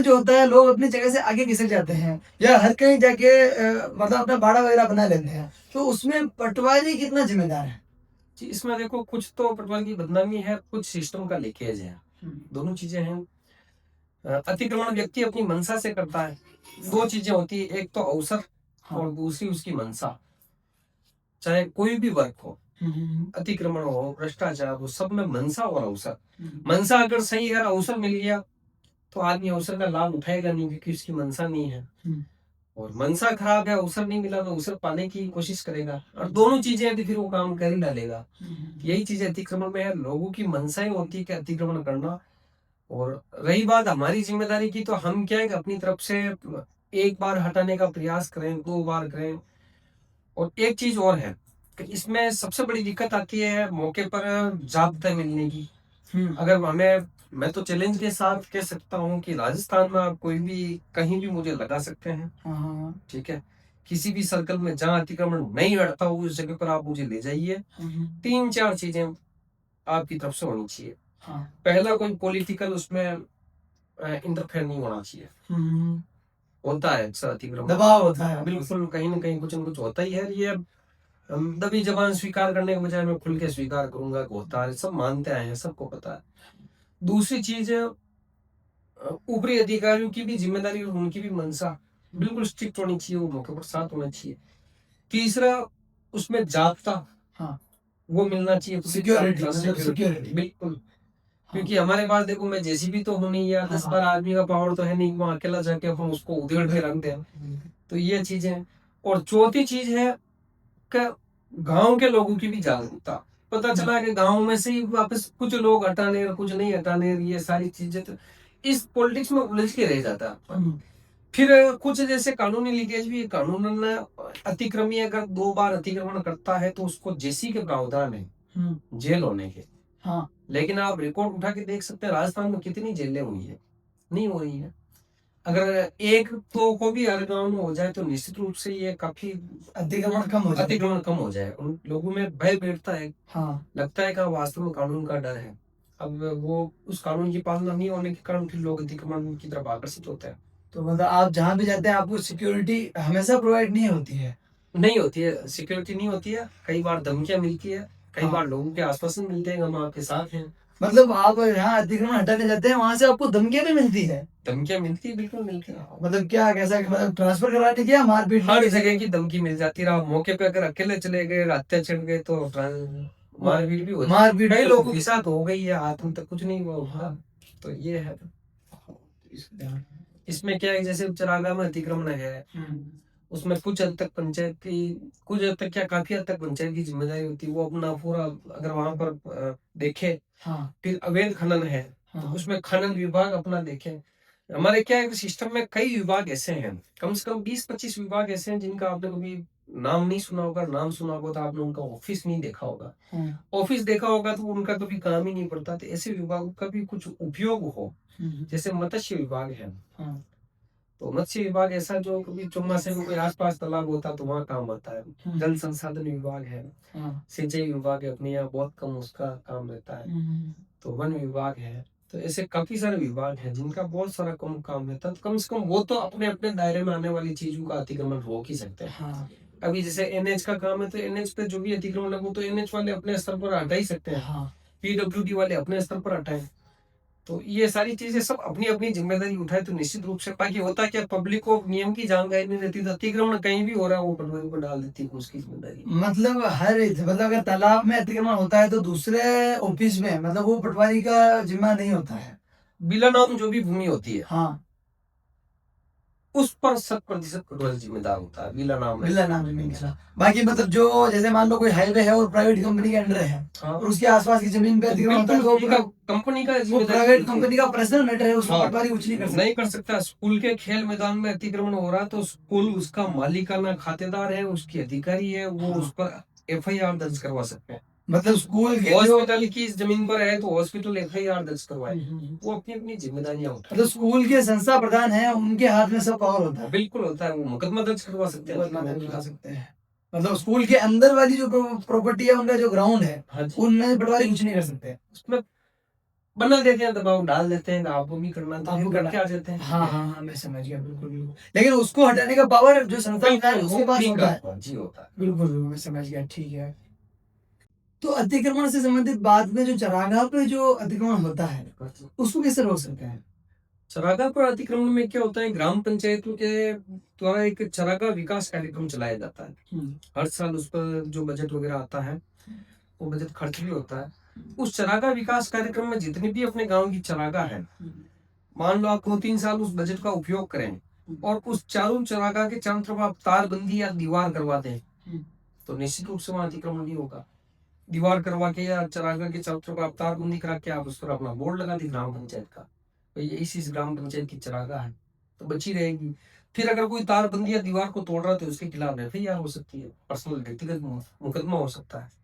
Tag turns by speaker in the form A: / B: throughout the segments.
A: जो होता है लोग अपनी जगह से आगे खिसक जाते हैं या हर कहीं जाके मतलब अपना बाड़ा वगैरह बना लेते हैं, तो उसमें पटवारी कितना जिम्मेदार है?
B: जी, इसमें देखो कुछ तो पटवारी की बदनामी है, कुछ सिस्टम का लीकेज है। दोनों चीज़ें हैं। अतिक्रमण व्यक्ति अपनी मंशा से करता है। 2 चीज़ें होती हैं, एक तो अवसर
A: हाँ।
B: और दूसरी उसकी मंशा। चाहे कोई भी वर्ग हो, अतिक्रमण हो, भ्रष्टाचार हो, सब में मंशा और अवसर। मंशा अगर सही है, अवसर मिल गया, तो आदमी अवसर का लाभ उठाएगा नहीं क्योंकि उसकी मंशा नहीं है। और मनसा खराब है, अवसर नहीं मिला तो अवसर पाने की कोशिश करेगा और दोनों चीजें हैं तो फिर वो काम कर ही डालेगा। यही चीज अतिक्रमण में है, लोगों की मनसा ही होती है कि अतिक्रमण करना। और रही बात हमारी जिम्मेदारी की, तो हम क्या है कि अपनी तरफ से एक बार हटाने का प्रयास करें, 2 बार करें। और एक चीज और है कि इसमें सबसे बड़ी दिक्कत आती है मौके पर जाब्ता मिलने की। अगर हमें, मैं तो चैलेंज के साथ कह सकता हूँ कि राजस्थान में आप कोई भी कहीं भी मुझे लगा सकते हैं। ठीक है, किसी भी सर्कल में जहाँ अतिक्रमण नहीं हटता हो उस जगह पर आप मुझे ले जाइए। 3-4 चीजें आपकी तरफ से होनी चाहिए। पहला, कोई पॉलिटिकल उसमें इंटरफेयर नहीं होना चाहिए। होता है अक्सर अतिक्रमण,
A: दबाव होता है।
B: बिल्कुल कहीं ना कहीं कुछ न कुछ होता ही है। ये दबी जबान स्वीकार करने के बजाय मैं खुल के स्वीकार करूंगा कि होता है, सब मानते आए हैं, सबको पता है। दूसरी चीज है, ऊपरी अधिकारियों की भी जिम्मेदारी और उनकी भी मंशा बिल्कुल स्ट्रिक्ट होनी चाहिए, वो मौके पर साथ होना चाहिए। तीसरा, उसमें जाब्ता, वो मिलना चाहिए, सिक्योरिटी बिल्कुल। क्योंकि हमारे पास देखो, मैं जेसीबी तो हूं नहीं यार, 10-12 आदमी का पावर तो है नहीं, वहां अकेला जाके अपन उसको उधेड़ के रख दें। तो ये चीजें। और चौथी चीज है कि गांव के लोगों की भी जागरूकता। पता चला कि गांव में से ही वापस कुछ लोग हटाने और कुछ नहीं हटाने, ये सारी चीजें तो इस पॉलिटिक्स में उलझ के रह जाता है। फिर कुछ जैसे कानूनी लीकेज भी, कानून अतिक्रमी अगर 2 बार अतिक्रमण करता है तो उसको जेसी के प्रावधान है, जेल होने के। लेकिन आप रिकॉर्ड उठा के देख सकते हैं राजस्थान में कितनी जेलें हुई है, नहीं हो रही है। अगर एक तो को भी हर गांव में हो जाए तो निश्चित रूप से ये काफी अतिक्रमण कम हो जाए। उन लोगों में भय बैठता है। लगता है कि वास्तव में कानून का डर है। अब वो उस कानून की पालना नहीं होने के कारण फिर लोग अतिक्रमण की तरफ आकर्षित होते हैं।
A: तो मतलब आप जहाँ भी जाते हैं आपको सिक्योरिटी हमेशा प्रोवाइड नहीं होती है?
B: नहीं होती है, सिक्योरिटी नहीं होती है। कई बार धमकियां मिलती है, कई बार लोगों के आश्वासन मिलते हैं, हम आपके साथ हैं।
A: मतलब आप यहाँ अतिक्रमण हटाने जाते हैं, वहां से आपको धमकियां भी मिलती है?
B: धमकियां मिलती है, बिल्कुल मिलती है।
A: मतलब क्या, कैसा, मतलब ट्रांसफर कराने की या मारपीट?
B: हर जगह की धमकी मिल जाती है। आप मौके पे अगर अकेले चले गए, रास्ते चढ़ गए तो मारपीट भी होती है।
A: मारपीट
B: कई लोगों के साथ हो गई है, आत्म तक कुछ नहीं हुआ। तो ये है। इसमें क्या है, जैसे चरागाह में अतिक्रमण है, उसमें कुछ हद तक पंचायत की, कुछ हद तक क्या काफी हद तक पंचायत की जिम्मेदारी होती है। वो अपना पूरा, अगर वहां पर देखे। फिर अवैध खनन है तो उसमें खनन विभाग अपना देखे। हमारे क्या है, सिस्टम में कई विभाग ऐसे हैं, कम से कम 20-25 विभाग ऐसे हैं जिनका आपने कभी नाम नहीं सुना होगा। नाम सुना होगा तो आपने उनका ऑफिस नहीं देखा होगा। ऑफिस देखा होगा तो उनका कभी काम ही नहीं पड़ता। तो ऐसे विभागों का भी कुछ उपयोग हो। जैसे मत्स्य विभाग है, तो मत्स्य विभाग ऐसा जो कभी चौमासे में कोई आसपास तालाब होता तो वहाँ काम आता है। जल संसाधन विभाग है, सिंचाई विभाग है, अपने यहाँ बहुत कम उसका काम रहता है। तो वन विभाग है। तो ऐसे काफी सारे विभाग हैं जिनका बहुत सारा कम काम रहता है। तो कम से कम वो तो अपने अपने दायरे में आने वाली चीजों का अतिक्रमण रोक ही सकते हैं। अभी जैसे एनएच का काम है तो एनएच पे जो भी अतिक्रमण है वो तो एनएच वाले अपने स्तर पर हटा ही सकते हैं। पीडब्ल्यूडी वाले अपने स्तर पर हटाए। तो ये सारी चीजें सब अपनी अपनी जिम्मेदारी उठाए तो निश्चित रूप से, बाकी होता क्या, पब्लिक को नियम की जानकारी नहीं रहती, तो अतिक्रमण कहीं भी हो रहा है वो पटवारी को डाल देती है उसकी जिम्मेदारी।
A: मतलब मतलब अगर तालाब में अतिक्रमण होता है तो दूसरे ऑफिस में मतलब वो पटवारी का जिम्मा नहीं होता है?
B: बिला नाम जो भी भूमि होती है, उस पर 100% पटवारी जिम्मेदार होता है। बिला नाम
A: जमीन का। बाकी मतलब जो जैसे मान लो कोई हाईवे है और प्राइवेट कंपनी के अंडर है, और उसके आसपास की जमीन पे अतिक्रमण होता है तो
B: कंपनी का,
A: वो प्राइवेट कंपनी का पर्सनल मैटर है, उसको पटवारी कुछ नहीं कर सकता।
B: स्कूल के खेल मैदान में अतिक्रमण हो रहा है तो स्कूल उसका मालिकाना खातेदार है, उसकी अधिकारी है, वो उस पर एफआईआर दर्ज करवा सकते हैं।
A: मतलब स्कूल के
B: हॉस्पिटल की जमीन पर है तो हॉस्पिटल एफआईआर दर्ज करवाए। वो अपनी अपनी जिम्मेदारियां उठाए।
A: मतलब स्कूल के संस्था प्रधान है, उनके हाथ में सब पावर होता है।
B: बिल्कुल होता है, वो मुकदमा दर्ज करवा सकते हैं।
A: मतलब स्कूल के अंदर वाली जो प्रॉपर्टी है, उनका जो ग्राउंड है, उनमें पटवारी कुछ नहीं कर सकते।
B: उसमें बना देते हैं, दबाव डाल देते हैं, आपको भी करना था,
A: आपको
B: फिर
A: करना
B: करके आ जाते हैं।
A: हाँ हाँ हाँ मैं समझ गया बिल्कुल बिल्कुल। लेकिन उसको हटाने का पावर जो संस्था का है उसके पास होता है।
B: जी होता है।
A: बिल्कुल बिल्कुल मैं समझ गया ठीक है। तो अतिक्रमण से संबंधित बात में जो चरागाह पे जो अतिक्रमण होता है उसको कैसे रोक सकते हैं?
B: चरागाह पर अतिक्रमण में क्या होता है, ग्राम पंचायतों के द्वारा एक चरागाह विकास कार्यक्रम चलाया जाता है। हर साल उस पर जो बजट वगैरह आता है वो बजट खर्च भी होता है। उस चरागाह विकास कार्यक्रम में जितनी भी अपने गांव की चरागाह है, मान लो आप 2-3 साल उस बजट का उपयोग करें और उस चारों चरागाह के चारों तरफ आप तारबंदी या दीवार करवा दें, तो निश्चित रूप से वहां अतिक्रमण नहीं होगा। दीवार करवा के या चरागाह के चारों तरफ आप तारबंदी करा के आप उस पर अपना बोर्ड लगा दी ग्राम पंचायत का, तो ये इस ग्राम पंचायत की चरागाह है, तो बची रहेगी। फिर अगर कोई तारबंदी या दीवार को तोड़ रहा है तो उसके खिलाफ एफआईआर हो सकती है, पर्सनल व्यक्तिगत मुकदमा हो सकता है।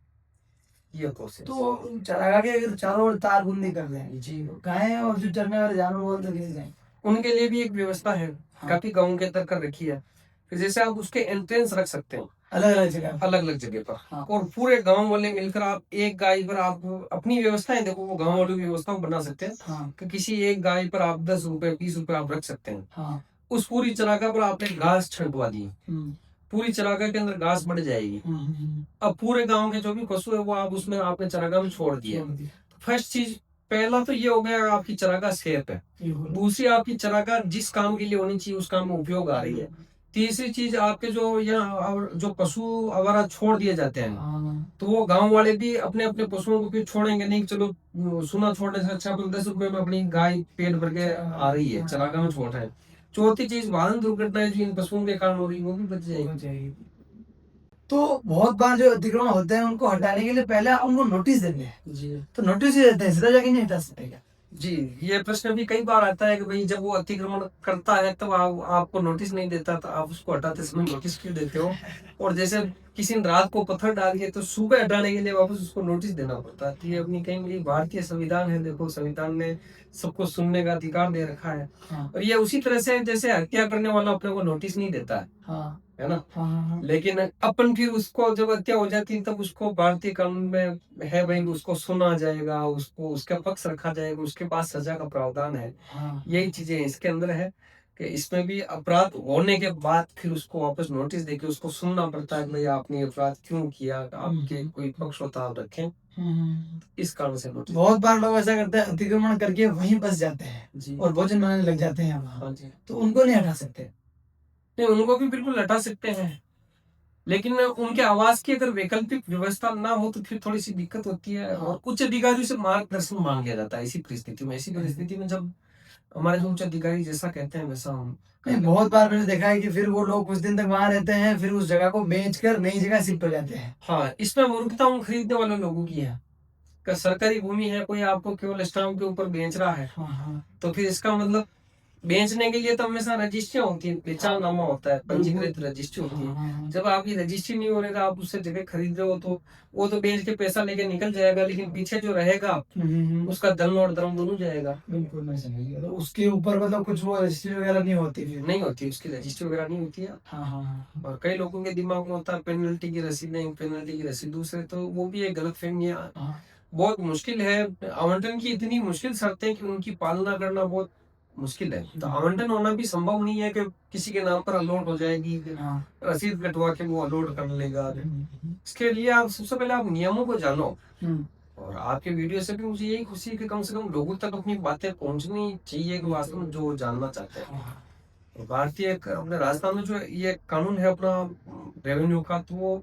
B: ये प्रोसेस।
A: तो चरागाह के अगर चारों ओर तारबंदी कर दें
B: जी,
A: गायें और जो चरने वाले जानवर बोलते कैसे जाएं?
B: उनके लिए भी एक व्यवस्था है,
A: हाँ।
B: काफी गाँव के अंदर कर रखी है। फिर जैसे आप उसके एंट्रेंस रख सकते हैं
A: अलग अलग जगह
B: अलग अलग जगह पर,
A: हाँ।
B: और पूरे गांव वाले मिलकर आप एक गाय पर आप अपनी व्यवस्था है, देखो वो गांव वालों की व्यवस्था बना सकते हैं
A: हाँ
B: कि किसी एक गाय पर आप 10 रुपए 20 रुपए आप रख सकते हैं।
A: हाँ
B: उस पूरी चरागाह पर आपने घास छंटवा दी, पूरी चरागाह के अंदर घास बढ़ जाएगी। अब पूरे गांव के जो भी पशु है वो आप उसमें आपने चरागाह में छोड़ दिए। फर्स्ट चीज, पहला तो ये हो गया आपकी चरागाह सेफ है। दूसरी, आपकी चरागाह जिस काम के लिए होनी चाहिए उस काम में उपयोग आ रही है। तीसरी चीज, आपके जो यहाँ जो पशु अगर छोड़ दिए जाते हैं तो वो गांव वाले भी अपने अपने पशुओं को फिर छोड़ेंगे नहीं, चलो सुना छोड़ने से अच्छा अपन 10 रुपए में अपनी गाय पेट भर के आ रही है, चरागाह में छोड़ रहे हैं। चौथी चीज, वाहन दुर्घटनाएं जो इन पशुओं के कारण हो रही है वो भी बच जाएगी।
A: तो बहुत बार जो अतिक्रमण होते हैं उनको हटाने के लिए पहले उनको नोटिस देंगे
B: जी
A: तो नोटिस ही देते हैं, सीधा जाके नहीं हटा सकते क्या?
B: जी, ये प्रश्न भी कई बार आता है कि भाई जब वो अतिक्रमण करता है तब आपको नोटिस नहीं देता, तो आप उसको हटाते समय नोटिस क्यों देते हो? और जैसे किसी ने रात को पत्थर डाल दिए तो सुबह हटाने के लिए वापस उसको नोटिस देना पड़ता है। तो ये अपनी कहीं मेरी भारतीय संविधान है, देखो संविधान ने सबको सुनने का अधिकार दे रखा है।
A: हाँ
B: और ये उसी तरह से जैसे हत्या करने वाला अपने को नोटिस नहीं देता
A: हाँ
B: है ना?
A: हाँ हाँ
B: लेकिन अपन फिर उसको जब हत्या हो जाती है तब उसको भारतीय कानून में है भाई, उसको सुना जाएगा, उसको उसका पक्ष रखा जाएगा, उसके पास सजा का प्रावधान है।
A: हाँ
B: यही चीजें इसके अंदर है कि इसमें भी अपराध होने के बाद फिर उसको वापस नोटिस देके उसको सुनना पड़ता है कि भाई आपने ये अपराध क्यों किया, आपके कोई पक्ष होता आप रखें, इस कारण से नोटिस।
A: बहुत बार लोग ऐसा करते हैं अतिक्रमण करके वहीं बस जाते हैं
B: जी
A: और भोजन बनाने लग जाते हैं वहाँ,
B: हाँ जी,
A: तो उनको नहीं हटा सकते?
B: नहीं उनको भी बिल्कुल हटा सकते हैं, लेकिन उनके आवास की अगर वैकल्पिक व्यवस्था ना हो तो फिर थोड़ी सी दिक्कत होती है। और उच्च अधिकारियों से मार्गदर्शन मांग लिया जाता है ऐसी परिस्थिति में। ऐसी परिस्थिति में जब हमारे जो उच्च अधिकारी जैसा कहते हैं वैसा हम
A: नहीं, बहुत बार मैंने देखा है कि फिर वो लोग कुछ दिन तक वहां रहते हैं फिर उस जगह को बेचकर नई जगह शिफ्ट हो जाते हैं।
B: हाँ, इसमें मूर्खता उन खरीदने वाले लोगों की है कि सरकारी भूमि है, कोई आपको केवल स्टाम्प के ऊपर बेच रहा है,
A: हाँ हाँ
B: तो फिर इसका मतलब बेचने के लिए तो हमेशा रजिस्ट्रियां होती है, पहचाननामा होता है, पंजीकृत रजिस्ट्री होती है।
A: हाँ
B: जब आपकी रजिस्ट्री नहीं हो रही, आप उससे जगह खरीद रहे हो तो वो तो बेच के पैसा लेके निकल जाएगा, लेकिन पीछे जो रहेगा उसका धन और धर्म दोनों जाएगा।
A: बिल्कुल मैं समझ गया। तो उसके ऊपर मतलब कुछ वो रजिस्ट्री वगैरह नहीं होती फिर?
B: नहीं होती, उसकी रजिस्ट्री वगैरह नहीं होती है।
A: हाँ हाँ हाँ
B: और कई लोगों के दिमाग में होता है पेनल्टी की रसीद नहीं, पेनल्टी की रसीद दूसरे, तो वो भी एक गलत फहमी है।
A: हाँ
B: बहुत मुश्किल है, आवंटन की इतनी मुश्किल शर्तें कि उनकी पालना करना बहुत मुश्किल है। तो आवंटन होना भी संभव नहीं है कि किसी के नाम पर अलॉट हो जाएगी,
A: हाँ
B: रसीद कटवा के वो अलॉट कर लेगा। इसके लिए आप सबसे पहले आप नियमों को जानो। और आपके वीडियो से भी मुझे यही खुशी है कि कम से कम लोगों तक अपनी बातें पहुंचनी चाहिए कि वास्तव में जो जानना चाहते हैं। और भारतीय अपने राजस्थान में जो ये कानून है अपना रेवेन्यू का, तो वो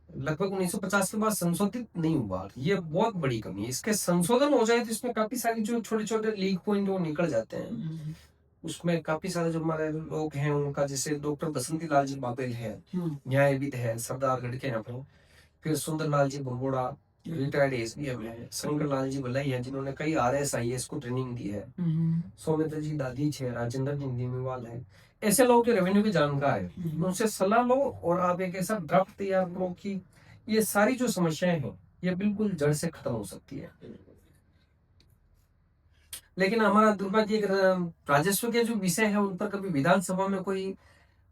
B: लगभग 1950 के बाद संशोधित नहीं हुआ। ये बहुत बड़ी कमी है। इसके संशोधन हो जाए तो इसमें काफी सारी जो छोटे छोटे लीक पॉइंट वो निकल जाते हैं। उसमें काफी सारे जो हमारे लोग हैं उनका, जैसे डॉक्टर बसंती लाल जी बाबेल है, न्यायविद है, सरदार गढ़ के यहाँ पे, फिर सुंदर लाल जी बंगोड़ा रिटायर्ड एसडीएम है, शंकर लाल जी भलाई है जिन्होंने कई RSIS को ट्रेनिंग दी है, सौमित्र जी दादीच है, राजेंद्र जी नीमीवाल है। ऐसे लोग जो रेवेन्यू के जानकार है उनसे सलाह लो और आप एक ऐसा ड्राफ्ट तैयार करो कि ये सारी जो समस्याएं हैं ये बिल्कुल जड़ से खत्म हो सकती है। लेकिन हमारा दुर्भाग्य राजस्व के जो विषय है उन पर कभी विधानसभा में कोई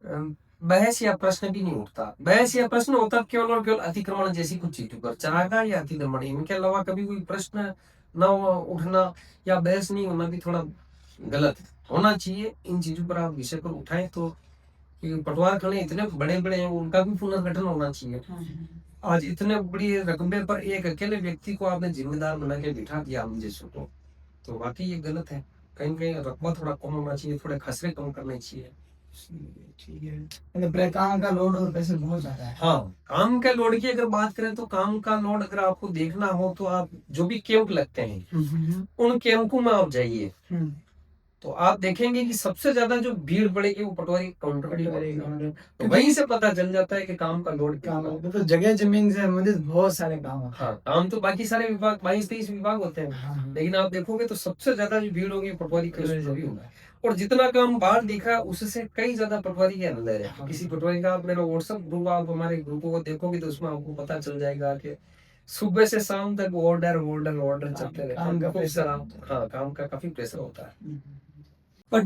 B: बहस या प्रश्न भी नहीं उठता। बहस या प्रश्न होता केवल और केवल अतिक्रमण जैसी कुछ चीजों पर, चरागाह या अतिक्रमण, इनके अलावा कभी कोई प्रश्न ना उठना या बहस नहीं होना भी थोड़ा गलत होना चाहिए। इन चीजों पर आप विषय पर उठाएं तो क्योंकि पटवार खाने इतने बड़े बड़े हैं, उनका भी पुनर्गठन होना चाहिए। आज इतने बड़ी रकबे पर एक अकेले व्यक्ति को आपने जिम्मेदार बना के बिठा दिया हम जैसों को, तो वाकई ये गलत है। कहीं कहीं रकबा थोड़ा कम होना चाहिए, थोड़े खसरे कम करने चाहिए।
A: ठीक है, मतलब काम का लोड और पैसे बहुत ज्यादा है।
B: हाँ, काम का लोड की अगर बात करें तो काम का लोड अगर आपको देखना हो तो आप जो भी कैंप लगते हैं उन कैंपों में आप जाइए, तो आप देखेंगे कि सबसे ज्यादा जो भीड़ पड़ेगी वो पटवारी काउंटर की पड़ेगी। तो वहीं से पता चल जाता है कि काम का लोड क्या है।
A: तो जगह जमीन से संबंधित बहुत सारे काम होते
B: हाँ, काम तो बाकी सारे विभाग 22-23 विभाग होते हैं,
A: हैं।
B: लेकिन आप देखोगे तो सबसे ज्यादा जो भीड़ होगी पटवारी के उसमें भी होगा। और जितना काम बाहर देखा है उससे कई ज्यादा पटवारी के अंदर है।
A: हाँ।
B: किसी पटवारी का आप मेरा व्हाट्सएप ग्रुप, आप हमारे ग्रुपों को देखोगे तो उसमें आपको पता चल जाएगा कि सुबह से शाम तक ऑर्डर ऑर्डर ऑर्डर चलते रहते
A: काम का
B: हैं। खूब
A: प्रेशर
B: सारा, हाँ, काम का काफी प्रेशर होता है।